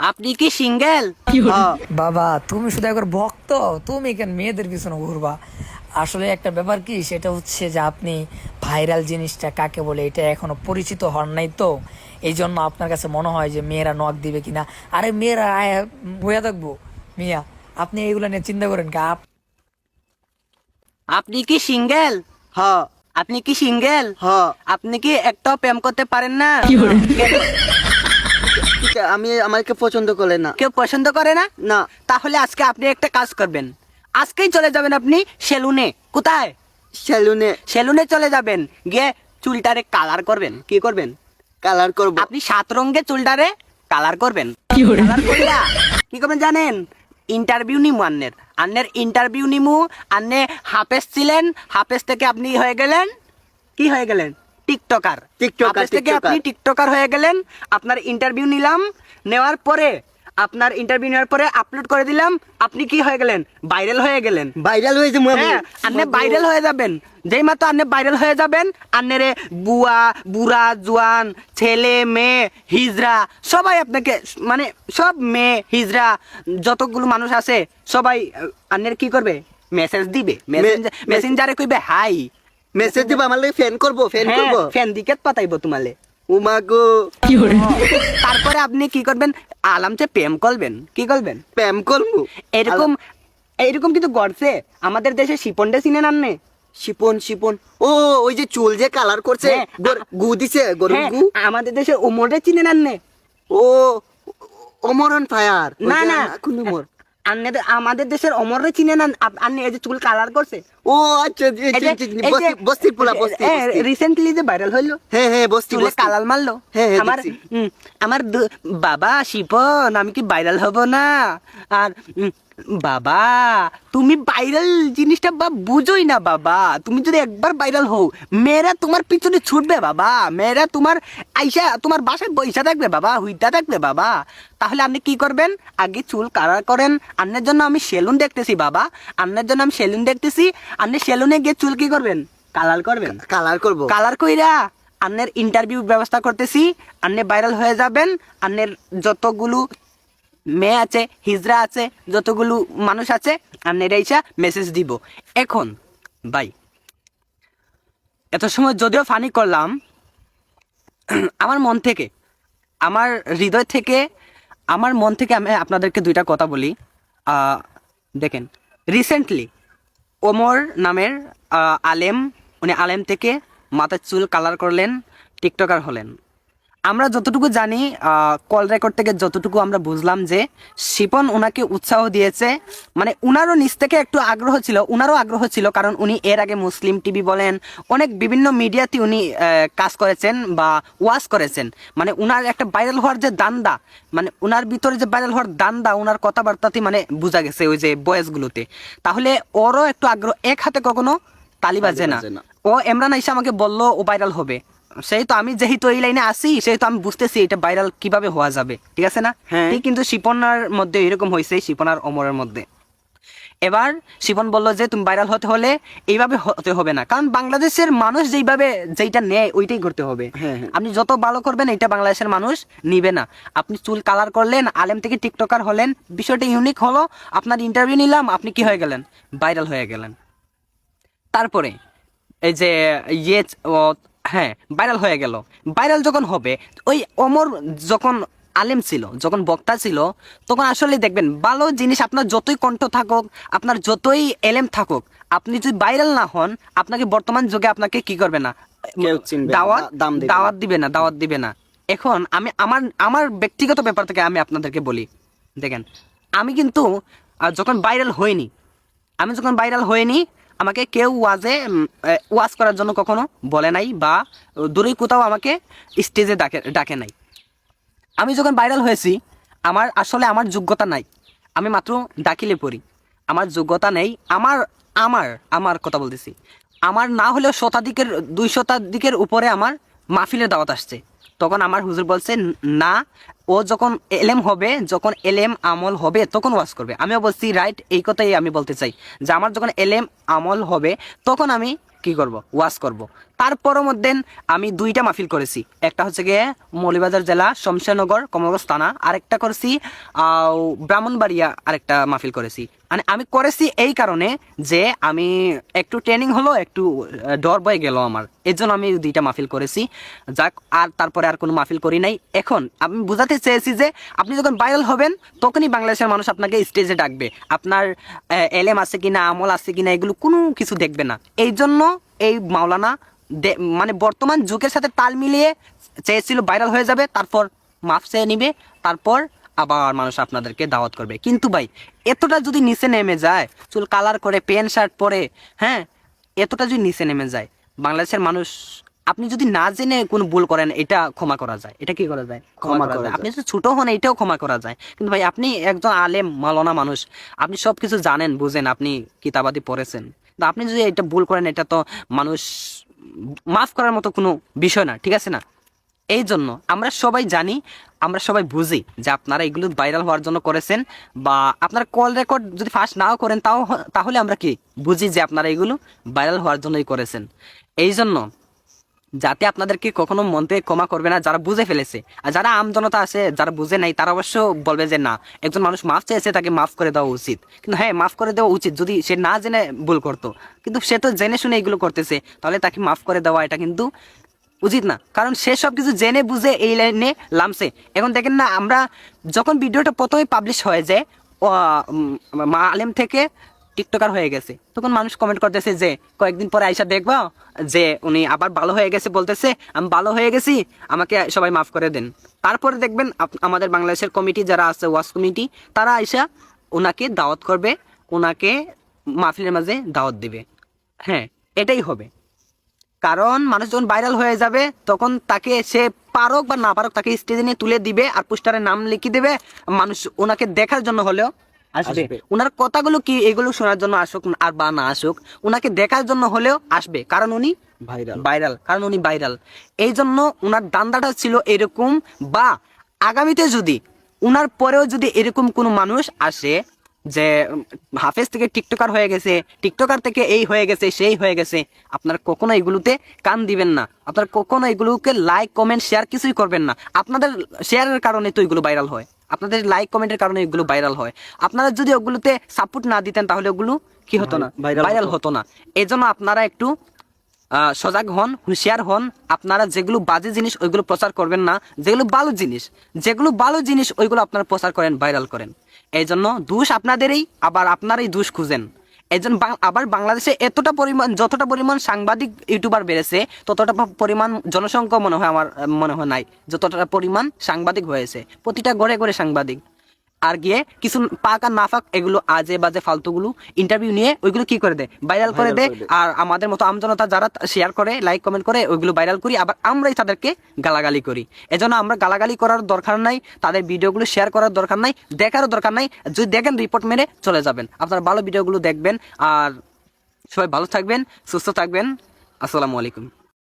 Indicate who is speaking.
Speaker 1: আপনি কি সিঙ্গেল?
Speaker 2: বাবা তুমি শুধু একবার ভক্ত, তুমি কেন মেয়েদের পিছনে ঘুরবা? আসলে একটা ব্যাপার কি, সেটা হচ্ছে যে আপনি ভাইরাল জিনিসটা কাকে বলে এটা এখনো পরিচিত হন নাই, তো এই জন্য আপনার কাছে মনে হয় যে মেয়েরা নক দিবে কিনা। আরে মেয়েরা হইয়া থাকবো মিয়া, আপনি এইগুলা নিয়ে চিন্তা করেন কা?
Speaker 1: আপনি কি সিঙ্গেল?
Speaker 3: হ
Speaker 1: আপনি কি সিঙ্গেল?
Speaker 3: হ
Speaker 1: আপনি কি একটাও প্রেম করতে পারেন না? কেন?
Speaker 3: ঠিক আছে, আমি আমাকে পছন্দ করে না।
Speaker 1: কেউ পছন্দ করে না?
Speaker 3: না।
Speaker 1: তাহলে আজকে আপনি একটা কাজ করবেন, আজকেই চলে যাবেন আপনি সেলুনে। কোথায়?
Speaker 3: সেলুনে
Speaker 1: সেলুনে চলে যাবেন, গিয়ে চুলটারে কালার করবেন। কি করবেন?
Speaker 3: কালার করব।
Speaker 1: আপনি 7 রঙের চুলটারে কালার করবেন। কালার কইরা কি করবেন জানেন? ইন্টারভিউ নিমু আন্নের, আন্নের ইন্টারভিউ নিমু। আন্নে হাফেজ ছিলেন, হাফেজ থেকে আপনি হয়ে গেলেন, কি হয়ে গেলেন? টিকটকার।
Speaker 3: টিকটকার,
Speaker 1: হাফেজ থেকে
Speaker 3: টিকটকার।
Speaker 1: আপনি টিকটকার হয়ে গেলেন। আপনার ইন্টারভিউ নিলাম, নেওয়ার পরে আপনার ইন্টারভিউ নেওয়ার পরে আপলোড করে দিলাম, আপনি কি হয়ে গেলেন? ভাইরাল হয়ে গেলেন।
Speaker 3: ভাইরাল হয়েছে
Speaker 1: হ্যাঁ, আপনি ভাইরাল হয়ে যাবেন। যেই মাত্র আপনি ভাইরাল হয়ে যাবেন, আন্নেরে বুয়া বুড়া জোয়ান ছেলে মেয়ে হিজড়া সবাই আপনাকে, মানে সব মেয়ে হিজড়া যতগুলো মানুষ আছে সবাই আন্নের কি করবে? মেসেজ দিবে। মেসেঞ্জারে কইবে হাই।
Speaker 3: মেসেজ দিব, আমার লাগে ফ্যান করব, ফ্যান করব।
Speaker 1: ফ্যান দিকে পাতাইবো তোমালে।
Speaker 3: উমা গো,
Speaker 1: তারপরে আপনি কি করবেন? আলামচে প্রেম করবেন। কি করবেন?
Speaker 3: প্রেম করব।
Speaker 1: এরকম এইরকম কিন্তু গড়ছে আমাদের দেশে। শিপনডে চিনেন আননে?
Speaker 3: শিপন শিপন, ও ওই যে চুল যে কালার করছে,
Speaker 1: হ্যাঁ,
Speaker 3: গু দিছে, গরুর
Speaker 1: হ্যাঁ,
Speaker 3: গু।
Speaker 1: আমাদের দেশে ওমরে চিনেন আননে?
Speaker 3: ও অমরন ফায়ার।
Speaker 1: না না,
Speaker 3: কোন অমর?
Speaker 1: আমাদের দেশের অমরে চিনেন আননে? এই যে চুল কালার করছে,
Speaker 3: ও আচ্ছা, বস্তির পোলা, বস্তি।
Speaker 1: রিসেন্টলি যে ভাইরাল হইলো,
Speaker 3: হ্যাঁ হ্যাঁ, বস্তি
Speaker 1: চুলে
Speaker 3: বস্তি।
Speaker 1: কালার মারলো।
Speaker 3: হ্যাঁ, হ্যাঁ,
Speaker 1: আমার
Speaker 3: দেখছি।
Speaker 1: আমার বাবা শিপন, আমি কি ভাইরাল হব না? আর বাবা তুমি ভাইরাল জিনিসটা বুঝোই না বাবা। তুমি যদি একবার ভাইরাল হও, মেয়েরা তোমার পিছনে ছুটবে বাবা। মেয়েরা তোমার আইসা তোমার বাসায় বইসা থাকবে বাবা, হুইটা থাকবে বাবা। তাহলে আপনি কি করবেন? আগে চুল কালার করেন। আন্নের জন্য আমি সেলুন দেখতেছি বাবা, আন্নের জন্য আমি সেলুন দেখতেছি। আপনি সেলুনে গিয়ে চুল কি করবেন? কালার করবেন।
Speaker 3: কালার করব।
Speaker 1: কালার কইরা আন্নের ইন্টারভিউ ব্যবস্থা করতেছি। আন্নে ভাইরাল হয়ে যাবেন। আন্নের যতগুলো মেয়ে আছে হিজড়া আছে, যতগুলো মানুষ আছে, আন্নের এইসা মেসেজ দিব। এখন ভাই, এত সময় যদিও ফানি করলাম, আমার মন থেকে, আমার হৃদয় থেকে, আমার মন থেকে আমি আপনাদেরকে দুইটা কথা বলি। দেখেন, রিসেন্টলি ওমর নামের আলেম, উনি আলেম থেকে মাথার চুল কালার করলেন, টিকটকার হলেন। আমরা যতটুকু জানি, কল রেকর্ড থেকে যতটুকু আমরা বুঝলাম যে শিপন ওনাকে উৎসাহ দিয়েছে। মানে উনারও নিজ থেকে একটু আগ্রহ ছিল, উনারও আগ্রহ ছিল, কারণ উনি এর আগে মুসলিম টিভি বলেন, অনেক বিভিন্ন মিডিয়াতে উনি কাজ করেছেন বা ওয়াজ করেছেন। মানে উনার একটা ভাইরাল হওয়ার যে দান্দা, মানে উনার ভিতরে যে ভাইরাল হওয়ার দান্দা, উনার কথাবার্তাতে মানে বোঝা গেছে ওই যে বয়েসগুলোতে। তাহলে ওরও একটু আগ্রহ, এক হাতে কখনো তালি বাজে না। ও এমরান আইসা আমাকে বললো ও ভাইরাল হবে, সেই তো আমি যেহেতু এই লাইনে আসি, সেই তো আমি বুঝতেছি এটা ভাইরাল কিভাবে হওয়া যাবে, ঠিক আছে না?
Speaker 3: হ্যাঁ।
Speaker 1: ঠিক, কিন্তু শিপনার মধ্যে এরকম হয়েছে, শিপনার অমরের মধ্যে। এবার শিপন বলল যে তুমি ভাইরাল হতে হলে এইভাবে হতে হবে না, কারণ বাংলাদেশের মানুষ যেইভাবে যেইটা নেয় ওইটাই করতে হবে।
Speaker 3: হ্যাঁ, হ্যাঁ।
Speaker 1: আপনি যত ভালো করবেন এটা বাংলাদেশের মানুষ নিবে না। আপনি চুল কালার করলেন, আলেম থেকে টিকটকার হলেন, বিষয়টা ইউনিক হলো। আপনার ইন্টারভিউ নিলাম, আপনি কি হয়ে গেলেন? ভাইরাল হয়ে গেলেন। তারপরে এই যে ইয়ে হ্যাঁ, ভাইরাল হয়ে গেল। ভাইরাল যখন হবে, ওই অমর যখন আলেম ছিল, যখন বক্তা ছিল, তখন আসলে দেখবেন ভালো জিনিস, আপনার যতই কণ্ঠ থাকুক, আপনার যতই এলেম থাকুক, আপনি যদি ভাইরাল না হন, আপনাকে বর্তমান যুগে আপনাকে কি করবে না?
Speaker 3: কেউ চিনবে না,
Speaker 1: দাওয়াত
Speaker 3: দাম দিবে না।
Speaker 1: দাওয়াত দিবে না, দাওয়াত দিবে না। এখন আমি আমার আমার ব্যক্তিগত ব্যাপার থেকে আমি আপনাদেরকে বলি, দেখেন, আমি কিন্তু যখন ভাইরাল হইনি, আমাকে কেউ ওয়াজ করার জন্য কখনো বলে নাই, বা দূরে কোথাও আমাকে স্টেজে ডাকে নাই। আমি যখন ভাইরাল হয়েছি, আমার যোগ্যতা নাই, আমি মাত্র দাখিলে পড়ি, আমার যোগ্যতা নেই। আমার কথা বলতেছি, আমার না হলেও 200 উপরে আমার মাহফিলের দাওয়াত আসছে। তখন আমার হুজুর বলছে না, ও যখন এলেম হবে, যখন এলেম আমল হবে তখন ওয়াজ করবে। আমিও বলছি রাইট, এই কথাই আমি বলতে চাই যে আমার যখন এলেম আমল হবে তখন আমি কি করব? ওয়াজ করব। তারপরও মধ্যে আমি 2টা মাহফিল করেছি। একটা হচ্ছে গিয়ে মৌলভীবাজার জেলা শমশেরনগর কমলগঞ্জ থানা, আরেকটা করেছি ব্রাহ্মণবাড়িয়া, আরেকটা মাহফিল করেছি। মানে আমি করেছি এই কারণে যে আমি একটু ট্রেনিং হলো, একটু ডর বয়ে গেল আমার, এর জন্য আমি 2টা মাহফিল করেছি। যাক, আর তারপরে আর কোনো মাহফিল করি নাই। এখন আমি বোঝাতে চেয়েছি যে আপনি যখন ভাইরাল হবেন তখনই বাংলাদেশের মানুষ আপনাকে স্টেজে ডাকবে। আপনার এলেম আছে কিনা, আমল আছে কিনা, এগুলো কোনো কিছু দেখবে না। এই জন্য এই মাওলানা মানে বর্তমান যুগের সাথে তাল মিলিয়ে চেয়েছিল ভাইরাল হয়ে যাবে, তারপর মাফ চেয়ে নিবে, তারপর আবার মানুষ আপনাদেরকে দাওয়াত করবে। কিন্তু ভাই এতটা যদি নিচে নেমে যায়, চুল কালার করে প্যান্ট শার্ট পরে, হ্যাঁ, এতটা যদি নিচে নেমে যায়, বাংলাদেশের মানুষ, আপনি যদি না জেনে কোনো ভুল করেন এটা ক্ষমা করা যায়। এটা কি করা যায়? ক্ষমা করা যায়। আপনি যদি ছোট হন এটাও ক্ষমা করা যায়। কিন্তু ভাই আপনি একজন আলেম মাওলানা মানুষ, আপনি সব কিছু জানেন, বুঝেন, আপনি কিতাবাদি পড়েছেন, তো আপনি যদি এটা ভুল করেন এটা তো মানুষ মাফ করার মতো কোনো বিষয় না, ঠিক আছে না? এই জন্য আমরা সবাই জানি, আমরা সবাই বুঝি যে আপনারা এগুলো ভাইরাল হওয়ার জন্য করেছেন, বা আপনার কল রেকর্ড যদি ফার্স্ট নাও করেন তাহলে আমরা কি বুঝি যে আপনারা এগুলো ভাইরাল হওয়ার জন্যই করেছেন। এই জন্য যাতে আপনাদেরকে কখনো মন থেকে ক্ষমা করবে না যারা বুঝে ফেলেছে, আর যারা আমজনতা আছে যারা বুঝে নাই তারা অবশ্য বলবে যে না, একজন মানুষ মাফ চেয়েছে, তাকে মাফ করে দেওয়া উচিত। কিন্তু হ্যাঁ, মাফ করে দেওয়া উচিত যদি সে না জেনে ভুল করতো, কিন্তু সে তো জেনে শুনে এগুলো করতেছে, তাহলে তাকে মাফ করে দেওয়া এটা কিন্তু উচিত না, কারণ সে সব কিছু জেনে বুঝে এই লাইনে লামছে। এখন দেখেন না, আমরা যখন ভিডিওটা প্রথমে পাবলিশ হয়ে যায়, মা আলেম থেকে টিকটকার হয়ে গেছে, তখন মানুষ কমেন্ট করতেছে যে কয়েকদিন পরে আইসা দেখবা যে উনি আবার ভালো হয়ে গেছে, বলতেছে আমি ভালো হয়ে গেছি, আমাকে সবাই মাফ করে দেন। তারপরে দেখবেন আমাদের বাংলাদেশের কমিটি যারা আছে, ওয়াজ কমিটি, তারা আইসা ওনাকে দাওয়াত করবে, ওনাকে মাহফিলের মাঝে দাওয়াত দিবে। হ্যাঁ, এটাই হবে। কারণ মানুষ যখন ভাইরাল হয়ে যাবে তখন তাকে সে পারুক বা না পারুক তাকে স্টেজে নিয়ে তুলে দিবে আর পোস্টারে নাম লিখে দেবে। মানুষ ওনাকে দেখার জন্য হলেও আসবে, ওনার কথাগুলো কি এগুলো শোনার জন্য আসুক আর বা না আসুক, ওনাকে দেখার জন্য হলেও আসবে, কারণ উনি ভাইরাল, কারণ উনি ভাইরাল। এই জন্য ওনার দান্দাটা ছিল এরকম। বা আগামীতে যদি ওনার পরেও যদি এরকম কোনো মানুষ আসে যে হাফেজ থেকে টিকটকার হয়ে গেছে, টিকটকার থেকে এই হয়ে গেছে, সেই হয়ে গেছে, আপনার কখনো এগুলোতে কান দিবেন না, আপনার কখনো এগুলোকে লাইক কমেন্ট শেয়ার কিছুই করবেন না। আপনাদের শেয়ারের কারণে তো এগুলো ভাইরাল হয়, আপনাদের লাইক কমেন্টের কারণে এগুলো ভাইরাল হয়। আপনারা যদি ওগুলোতে সাপোর্ট না দিতেন তাহলে ওগুলো কি হতো না, ভাইরাল হতো না। এই জন্য আপনারা একটু সজাগ হন, হুঁশিয়ার হন। আপনারা যেগুলো বাজে জিনিস ওইগুলো প্রচার করবেন না, যেগুলো ভালো জিনিস ওইগুলো আপনারা প্রচার করেন, ভাইরাল করেন। এই জন্য দোষ আপনাদেরই, আবার আপনারাই দোষ খুঁজেন। এই জন্য আবার বাংলাদেশে যতটা পরিমাণ সাংবাদিক ইউটিউবার বেড়েছে, ততটা পরিমাণ জনসংখ্যা আমার মনে হয় নাই, যতটা পরিমাণ সাংবাদিক হয়েছে। প্রতিটা ঘরে ঘরে সাংবাদিক। আর গিয়ে কিছু পাক আর না পাক এগুলো আজে বাজে ফালতুগুলো ইন্টারভিউ নিয়ে ওইগুলো কি করে দেয়, ভাইরাল করে দেয়। আর আমাদের মতো আমজনতা যারা শেয়ার করে, লাইক কমেন্ট করে, ওইগুলো ভাইরাল করি, আবার আমরাই তাদেরকে গালাগালি করি। এজন্য আমরা গালাগালি করার দরকার নাই, তাদের ভিডিওগুলো শেয়ার করার দরকার নাই, দেখারও দরকার নাই। যদি দেখেন রিপোর্ট মেরে চলে যাবেন। আপনারা ভালো ভিডিওগুলো দেখবেন। আর সবাই ভালো থাকবেন, সুস্থ থাকবেন। আসসালামু আলাইকুম।